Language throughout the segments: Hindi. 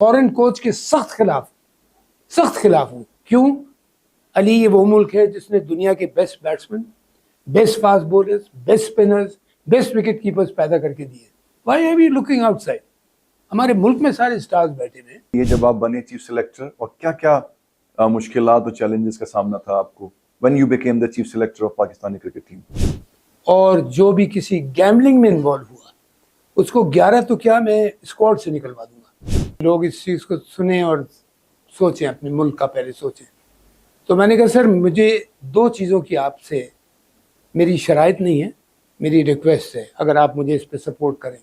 फॉरेन कोच के सख्त खिलाफ हूँ। क्यों? अली ये वो मुल्क है जिसने दुनिया के best batsman, best fast bowlers, best spinners, best wicket keepers पैदा करके दिए। Why are we looking outside? हमारे मुल्क में सारे स्टार्स बैठे हैं। ये जब आप बने चीफ सेलेक्टर, और क्या क्या मुश्किलात और चैलेंजेस का सामना था आपको when you became the chief selector of Pakistani cricket team? और जो भी किसी गैम्बलिंग में इन्वॉल्व हुआ उसको 11 तो क्या, मैं स्क्वाड से निकलवा दूंगा। लोग इस चीज़ को सुने और सोचें, अपने मुल्क का पहले सोचें। तो मैंने कहा सर, मुझे दो चीज़ों की आपसे मेरी शराइत नहीं है, मेरी रिक्वेस्ट है, अगर आप मुझे इस पर सपोर्ट करेंगे।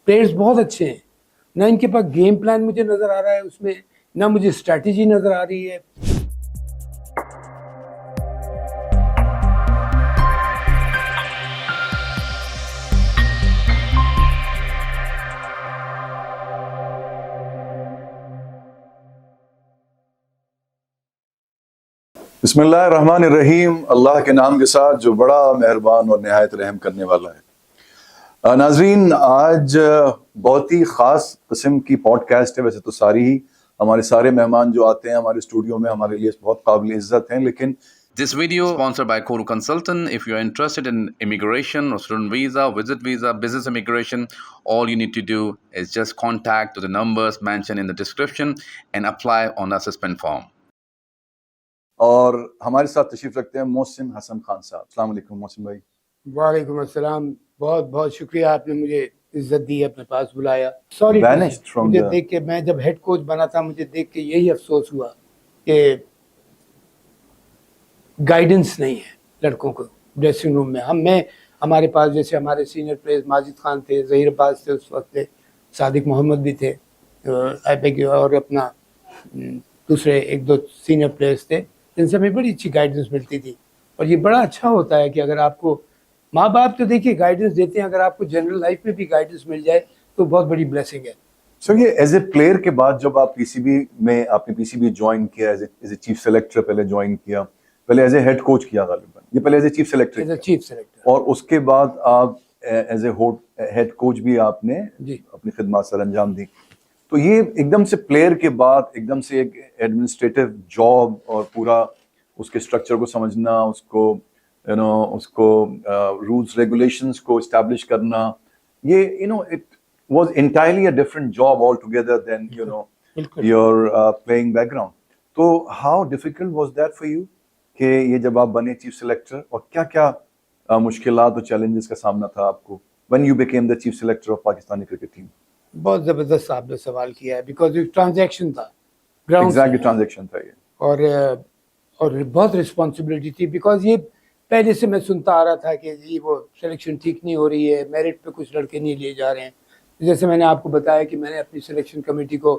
प्लेयर्स बहुत अच्छे हैं, ना इनके पास गेम प्लान मुझे नज़र आ रहा है उसमें, ना मुझे स्ट्रैटेजी नज़र आ रही है। बिस्मिल्लाहिर्रहमानिर्रहीम। अल्लाह के नाम के साथ जो बड़ा मेहरबान और नहायत रहम करने वाला है। नाजरीन, आज बहुत ही ख़ास किस्म की पॉडकास्ट है। वैसे तो सारी ही हमारे सारे मेहमान जो आते हैं हमारे स्टूडियो में हमारे लिए बहुत काबिल इज़्ज़त हैं, लेकिन This video sponsored by Koru Consultant. If you're interested in immigration or student visa, visit visa, business immigration, all you need to do is just contact the numbers mentioned in the description and apply on the assessment form. और हमारे साथ तशरीफ़ रखते हैं मोहसिन हसन खान साहब। अस्सलाम वालेकुम मोहसिन भाई। वालेकुम अस्सलाम। बहुत बहुत शुक्रिया, आपने मुझे इज्जत दी, अपने पास बुलाया। सॉरी, मुझे देख के, मैं जब हेड कोच बना था, मुझे देख के यही अफसोस हुआ कि गाइडेंस नहीं है लड़कों को ड्रेसिंग रूम में। हमारे पास जैसे हमारे सीनियर प्लेयर्स माजिद खान थे, ज़हीर अब्बास थे उस वक्त, थे सादिक मोहम्मद भी थे, और अपना दूसरे एक दो सीनियर प्लेयर्स थे जिनसे हमें बड़ी अच्छी गाइडेंस मिलती थी। और ये बड़ा अच्छा होता है कि अगर आपको माँ बाप तो देखिए गाइडेंस देते हैं, अगर आपको जनरल लाइफ में भी गाइडेंस मिल जाए तो बहुत बड़ी ब्लेसिंग है। सर, ये एज ए प्लेयर के बाद जब आप पीसीबी में, आपने पीसीबी ज्वाइन किया एज ए चीफ सेलेक्टर, पहले ज्वाइन किया, पहले एज ए हेड कोच किया गालिबन, ये पहले एज ए चीफ सेलेक्टर, और उसके बाद आप एज ए हेड कोच भी आपने अपनी खिदमत सर अंजाम दी। तो ये एकदम से प्लेयर के बाद एकदम से एक एडमिनिस्ट्रेटिव जॉब और पूरा उसके स्ट्रक्चर को समझना, उसको रूल्स रेगुलेशंस को इस्टेब्लिश करना, ये it was entirely a different job all together then your playing background. तो how difficult was that for you कि ये जब आप बने चीफ सेलेक्टर, और क्या क्या मुश्किलात और चैलेंजेस का सामना था आपको when you became the chief selector of Pakistani cricket team? बहुत ज़बरदस्त आपने सवाल किया है, बिकॉज एक ट्रांजैक्शन था, ग्राउंड एग्जैक्टली ट्रांजैक्शन था ये, और बहुत रिस्पॉन्सिबिलिटी थी। बिकॉज ये पहले से मैं सुनता आ रहा था कि जी वो सिलेक्शन ठीक नहीं हो रही है, मेरिट पे कुछ लड़के नहीं लिए जा रहे हैं। जैसे मैंने आपको बताया कि मैंने अपनी सिलेक्शन कमेटी को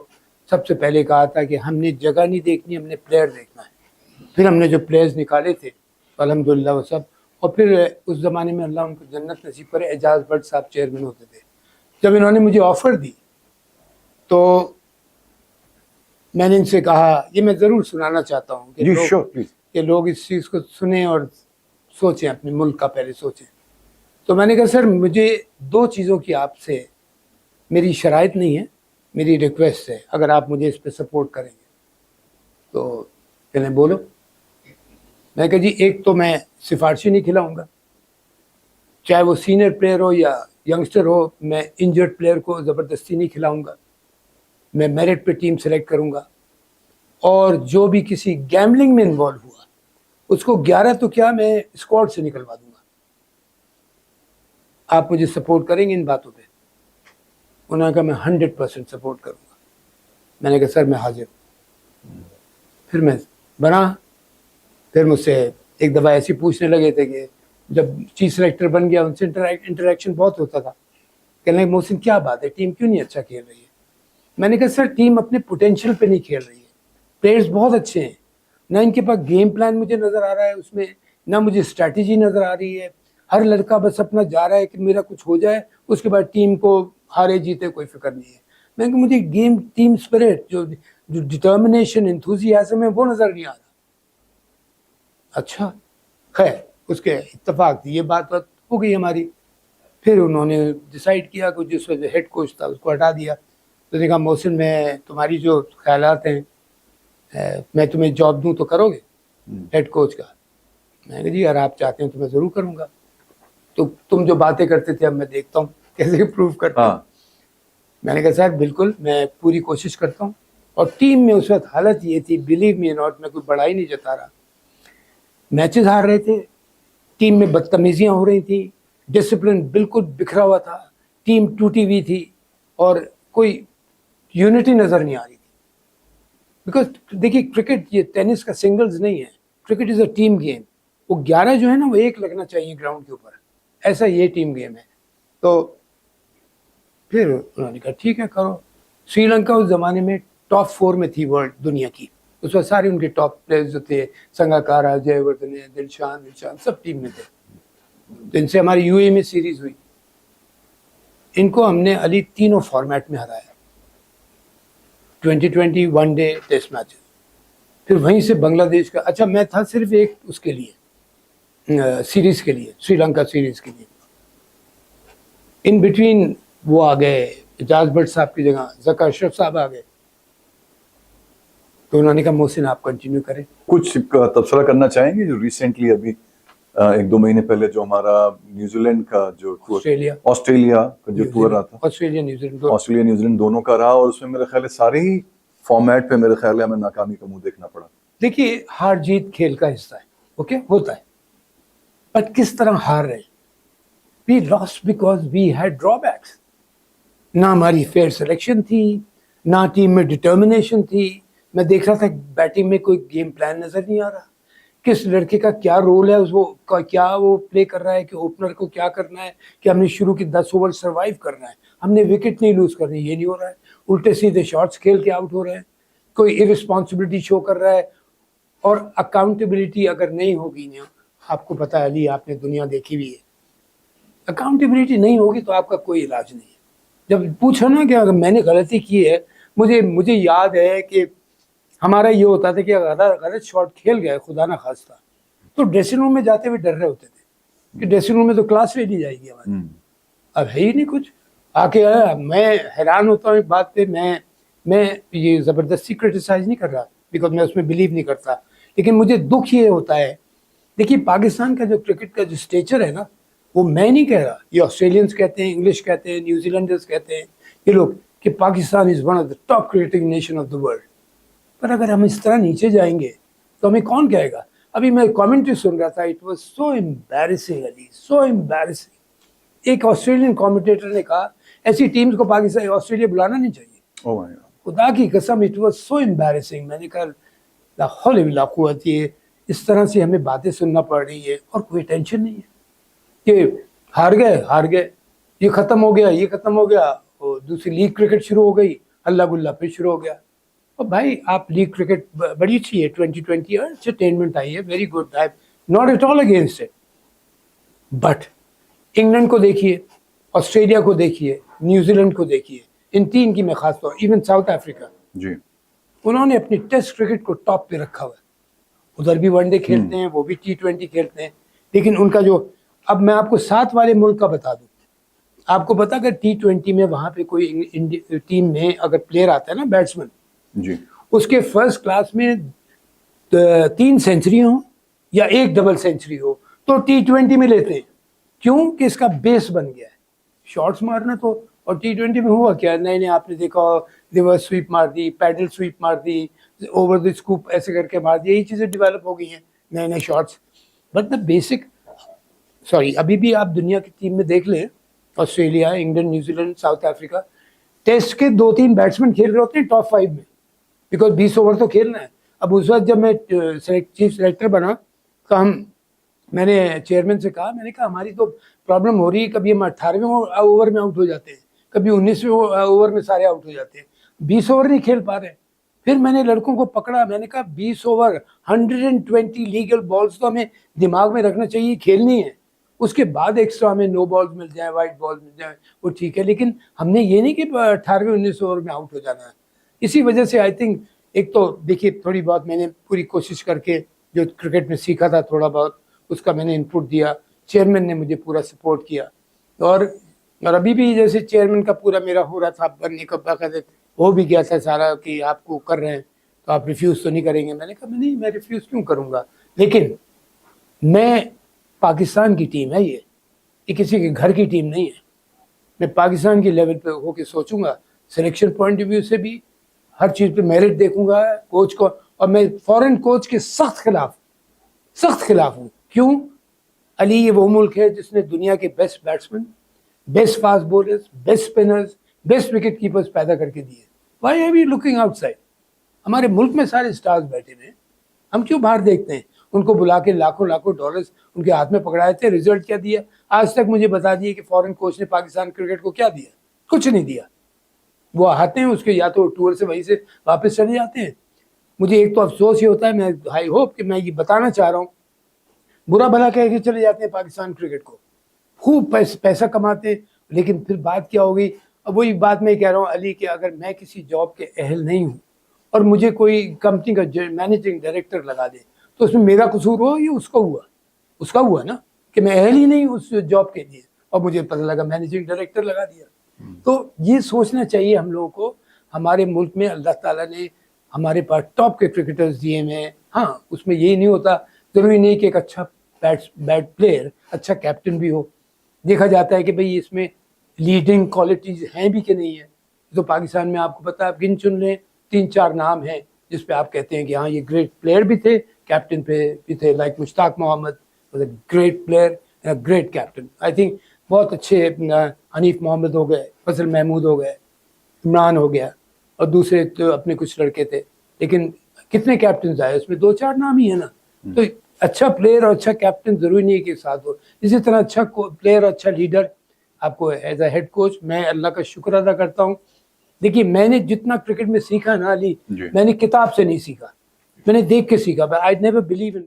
सबसे पहले कहा था कि हमने जगह नहीं देखनी, हमने प्लेयर देखना है। फिर हमने जो प्लेयर्स निकाले थे अल्हम्दुलिल्लाह वो सब, और फिर उस ज़माने में अल्लाह उनको जन्नत नसीब करे, एजाज भट्ट साहब चेयरमैन होते थे। जब इन्होंने मुझे ऑफ़र दी तो मैंने इनसे कहा, ये मैं ज़रूर सुनाना चाहता हूँ कि लोग इस चीज़ को सुने और सोचें, अपने मुल्क का पहले सोचें। तो मैंने कहा सर, मुझे दो चीज़ों की आपसे मेरी शराइत नहीं है, मेरी रिक्वेस्ट है, अगर आप मुझे इस पर सपोर्ट करेंगे। तो कहने बोलो। मैं कहा जी, एक तो मैं सिफारिशी नहीं खिलाऊंगा, चाहे वो सीनियर प्लेयर हो या यंगस्टर हो, मैं इंजर्ड प्लेयर को ज़बरदस्ती नहीं खिलाऊंगा, मैं मेरिट पे टीम सेलेक्ट करूंगा। और जो भी किसी गैम्बलिंग में इन्वॉल्व हुआ उसको 11 तो क्या, मैं स्क्वाड से निकलवा दूंगा। आप मुझे सपोर्ट करेंगे इन बातों पे? उन्होंने कहा मैं 100% सपोर्ट करूंगा। मैंने कहा सर मैं हाजिर हूँ। फिर मैं बना। फिर मुझसे एक दफ़ा ऐसी पूछने लगे थे कि जब चीफ सेलेक्टर बन गया उनसे इंटरेक्शन बहुत होता था। कहने लगे मोहसिन क्या बात है, टीम क्यों नहीं अच्छा खेल रही है? मैंने कहा सर, टीम अपने पोटेंशियल पे नहीं खेल रही है, प्लेयर्स बहुत अच्छे हैं, ना इनके पास गेम प्लान मुझे नज़र आ रहा है उसमें, ना मुझे स्ट्रैटेजी नज़र आ रही है। हर लड़का बस अपना जा रहा है कि मेरा कुछ हो जाए, उसके बाद टीम को हारे जीते कोई फिक्र नहीं है। मैंने कहा मुझे गेम टीम स्पिरिट, जो डिटर्मिनेशन, एंथुसियाज्म है, वो नज़र नहीं आ रहा। अच्छा, खैर उसके इत्तेफाक थी, ये बात हो गई हमारी। फिर उन्होंने डिसाइड किया कि जिस वजह हेड कोच था उसको हटा दिया। तो उसने कहा मोहसिन मैं तुम्हारी जो ख्यालात हैं मैं तुम्हें जॉब दूं तो करोगे हेड कोच का? मैंने कहा जी अगर आप चाहते हैं तो मैं ज़रूर करूँगा। तो तुम जो बातें करते थे अब मैं देखता हूँ कैसे प्रूव करता हूँ। मैंने कहा सर बिल्कुल मैं पूरी कोशिश करता हूँ। और टीम में उस वक्त हालत ये थी, बिलीव मी नॉट, मैं कोई बड़ाई नहीं जता रहा, मैचेस हार रहे थे, टीम में बदतमीजियाँ हो रही थी, डिसिप्लिन बिल्कुल बिखरा हुआ था, टीम टूटी हुई थी और कोई यूनिटी नज़र नहीं आ रही थी। बिकॉज देखिए क्रिकेट ये टेनिस का सिंगल्स नहीं है, cricket is a team game. वो 11 जो है ना वो एक लगना चाहिए ग्राउंड के ऊपर, ऐसा ये टीम गेम है। तो फिर उन्होंने कहा ठीक है करो। श्रीलंका उस ज़माने में टॉप 4 में थी वर्ल्ड दुनिया की, उस वक्त सारे उनके टॉप प्लेयर्स जो थे, संगाकारा, जयवर्धने, दिलशान सब टीम में थे। तो इनसे हमारी यूएई में सीरीज हुई, इनको हमने अली तीनों फॉर्मेट में हराया, 2020 वनडे टेस्ट मैचेस। फिर वहीं से बांग्लादेश का, अच्छा मैं था सिर्फ एक उसके लिए सीरीज के लिए, श्रीलंका सीरीज के लिए। इन बिटवीन वो आ गए एजाज भट्ट साहब की जगह ज़का अशरफ साहब आ गए, तो उन्होंने कहा मोहसिन आप कंटिन्यू करें। कुछ तबसरा करना चाहेंगे जो रिसेंटली अभी 1-2 महीने पहले जो हमारा न्यूजीलैंड का जो टूर, ऑस्ट्रेलिया का जो टूर रहा था, ऑस्ट्रेलिया न्यूजीलैंड दोनों का रहा, और उसमें मेरे ख्याल है सारे ही फॉर्मेट पे मेरे ख्याल है हमें नाकामी का मुंह देखना पड़ा। देखिए हार जीत खेल का हिस्सा है, ओके होता है, बट किस तरह हार रहे? We lost because we had drawbacks. ना हमारी फेयर सिलेक्शन थी, ना टीम में डिटर्मिनेशन थी। मैं देख रहा था बैटिंग में कोई गेम प्लान नजर नहीं आ रहा, किस लड़के का क्या रोल है, उसको क्या वो प्ले कर रहा है, कि ओपनर को क्या करना है, कि हमने शुरू की 10 ओवर सर्वाइव करना है, हमने विकेट नहीं लूज करनी, ये नहीं हो रहा है। उल्टे सीधे शॉट्स खेल के आउट हो रहे हैं, कोई इरिस्पॉन्सिबिलिटी शो कर रहा है। और अकाउंटेबिलिटी अगर नहीं होगी ना, आपको पता है अली, आपने दुनिया देखी हुई है, अकाउंटेबिलिटी नहीं होगी तो आपका कोई इलाज नहीं है। जब पूछो ना कि अगर मैंने गलती की है, मुझे याद है कि हमारा ये होता था कि अगर गलत शॉट खेल गए खुदा ना खास्ता, तो ड्रेसिंग रूम में जाते हुए डर रहे होते थे कि ड्रेसिंग रूम में तो क्लास ले ली जाएगी हमारी। अब है ही नहीं कुछ। आके मैं हैरान होता हूँ एक बात पे, मैं ये ज़बरदस्ती क्रिटिसाइज नहीं कर रहा बिकॉज मैं उसमें बिलीव नहीं करता, लेकिन मुझे दुख ये होता है, देखिए पाकिस्तान का जो क्रिकेट का जो स्टेचर है ना, वो मैं नहीं कह रहा, ये ऑस्ट्रेलियंस कहते हैं, इंग्लिश कहते हैं, न्यूजीलैंडर्स कहते हैं ये लोग, कि Pakistan is one of the top cricketing nation of the world. पर अगर हम इस तरह नीचे जाएंगे तो हमें कौन कहेगा? अभी मैं कमेंट्री सुन रहा था, it was so embarrassing Ali, so embarrassing. एक ऑस्ट्रेलियन कमेंटेटर ने कहा ऐसी टीम्स को पाकिस्तान ऑस्ट्रेलिया बुलाना नहीं चाहिए। खुदा की कसम, इट वाज सो एम्बैरेसिंग। मैंने कहा ला हौल वला कुव्वत, ये इस तरह से हमें बातें सुनना पड़ रही है और कोई टेंशन नहीं है कि हार गए, ये ख़त्म हो गया, ये ख़त्म हो गया, और दूसरी लीग क्रिकेट शुरू हो गई, हल्ला गुल्ला फिर शुरू हो गया। और भाई आप लीग क्रिकेट बड़ी अच्छी है, 2020 एंटरटेनमेंट आई है, very good, I not at all against it. But England को देखिए, ऑस्ट्रेलिया को देखिए, न्यूजीलैंड को देखिए, इन तीन की मैं खास तौर, इवन साउथ अफ्रीका जी, उन्होंने अपनी टेस्ट क्रिकेट को टॉप पे रखा हुआ है। उधर भी वनडे खेलते हैं, वो भी T20 खेलते हैं, लेकिन उनका जो, अब मैं आपको 7 वाले मुल्क का बता दूं, आपको पता अगर T20 में वहां पे कोई टीम में अगर प्लेयर आता है ना, बैट्समैन जी, उसके फर्स्ट क्लास में 3 सेंचुरी हो या 1 डबल सेंचुरी हो तो T20 में लेते हैं। क्यों? कि इसका बेस बन गया है शॉट्स मारना। तो और T20 में हुआ क्या, नहीं आपने देखा, रिवर्स स्वीप मार दी, पैडल स्वीप मार दी, ओवर द स्कूप ऐसे करके मार दी, यही चीज़ें डेवलप हो गई हैं, नए shots. But the basic, sorry, अभी भी आप दुनिया की टीम में देख लें, Australia, England, New Zealand, South Africa, test के 2-3 बैट्समैन खेल रहे होते हैं टॉप 5 में, बिकॉज 20 ओवर तो खेलना है। अब उस वक्त जब मैं चीफ सेलेक्टर बना तो मैंने चेयरमैन से कहा, मैंने कहा हमारी तो प्रॉब्लम हो रही है, कभी हम 18वें ओवर में आउट हो जाते हैं, कभी 19वें ओवर में सारे आउट हो जाते हैं, 20 ओवर नहीं खेल पा रहे। फिर मैंने लड़कों को पकड़ा, मैंने कहा 20 ओवर 120 लीगल बॉल्स तो हमें दिमाग में रखना चाहिए, खेलनी है, उसके बाद एक्स्ट्रा हमें नो बॉल्स मिल जाए, वाइट बॉल्स मिल जाए, वो ठीक है, लेकिन हमने ये नहीं कि 18वें 19 ओवर में आउट हो जाना है। इसी वजह से आई थिंक, एक तो देखिए थोड़ी बहुत मैंने पूरी कोशिश करके जो क्रिकेट में सीखा था थोड़ा बहुत, उसका मैंने इनपुट दिया, चेयरमैन ने मुझे पूरा सपोर्ट किया, और और अभी भी जैसे चेयरमैन का पूरा मेरा हो रहा था बनने का, बाकायदा हो भी गया था सारा कि आपको कर रहे हैं तो आप रिफ्यूज़ तो नहीं करेंगे। मैंने कहा नहीं, मैं रिफ्यूज़ क्यों करूँगा, लेकिन मैं पाकिस्तान की टीम है, ये किसी के घर की टीम नहीं है। मैं पाकिस्तान की लेवल पे होके सोचूंगा, सिलेक्शन पॉइंट ऑफ व्यू से भी हर चीज़ पे मेरिट देखूंगा कोच को। और मैं फॉरेन कोच के सख्त खिलाफ हूँ। क्यों? अली ये वो मुल्क है जिसने दुनिया के best batsman, best fast bowlers, best spinners, best wicket keepers पैदा करके दिए। Why are we looking outside? हमारे मुल्क में सारे स्टार्स बैठे हुए हैं, हम क्यों बाहर देखते हैं? उनको बुला के लाखों डॉलर्स उनके हाथ में पकड़ाए थे, रिजल्ट क्या दिया? आज तक मुझे बता दिए कि फॉरेन कोच ने पाकिस्तान क्रिकेट को क्या दिया? कुछ नहीं दिया। वो आते हैं उसके या तो टूर से वहीं से वापस चले जाते हैं। मुझे एक तो अफसोस ये होता है, मैं आई होप कि मैं ये बताना चाह रहा हूँ, बुरा भला कह के चले जाते हैं पाकिस्तान क्रिकेट को, खूब पैसा कमाते हैं, लेकिन फिर बात क्या होगी? अब वही बात मैं कह रहा हूँ अली कि अगर मैं किसी जॉब के अहल नहीं हूँ और मुझे कोई कंपनी का मैनेजिंग डायरेक्टर लगा दे तो उसमें मेरा कसूर हो या उसका हुआ ना, कि मैं अहल ही नहीं उस जॉब के लिए और मुझे पता लगा मैनेजिंग डायरेक्टर लगा दिया। तो ये सोचना चाहिए हम लोगों को। हमारे मुल्क में अल्लाह ताला ने हमारे पास टॉप के क्रिकेटर्स दिए हैं। हाँ, उसमें यही नहीं होता, जरूरी नहीं कि एक अच्छा बैट प्लेयर अच्छा कैप्टन भी हो। देखा जाता है कि भाई इसमें लीडिंग क्वालिटीज हैं भी कि नहीं है। तो पाकिस्तान में आपको पता है, आप गिन चुन लें 3-4 नाम हैं जिस पे आप कहते हैं कि हाँ ये ग्रेट प्लेयर भी थे, कैप्टन पे भी थे। Like Mushtaq Mohammad was a great player and a great captain. I think बहुत अच्छे हनीफ मोहम्मद हो गए, फजल महमूद हो गए, इमरान हो गया और दूसरे तो अपने कुछ लड़के थे। लेकिन कितने कैप्टन आए उसमें? 2-4 नाम ही है ना। तो अच्छा प्लेयर और अच्छा कैप्टन जरूरी नहीं कि साथ हो। इसी तरह अच्छा प्लेयर और अच्छा लीडर आपको एज अ हेड कोच। मैं अल्लाह का शुक्र अदा करता हूँ। देखिए मैंने जितना क्रिकेट में सीखा ना अली, मैंने किताब से नहीं सीखा, मैंने देख के सीखा। I never believe in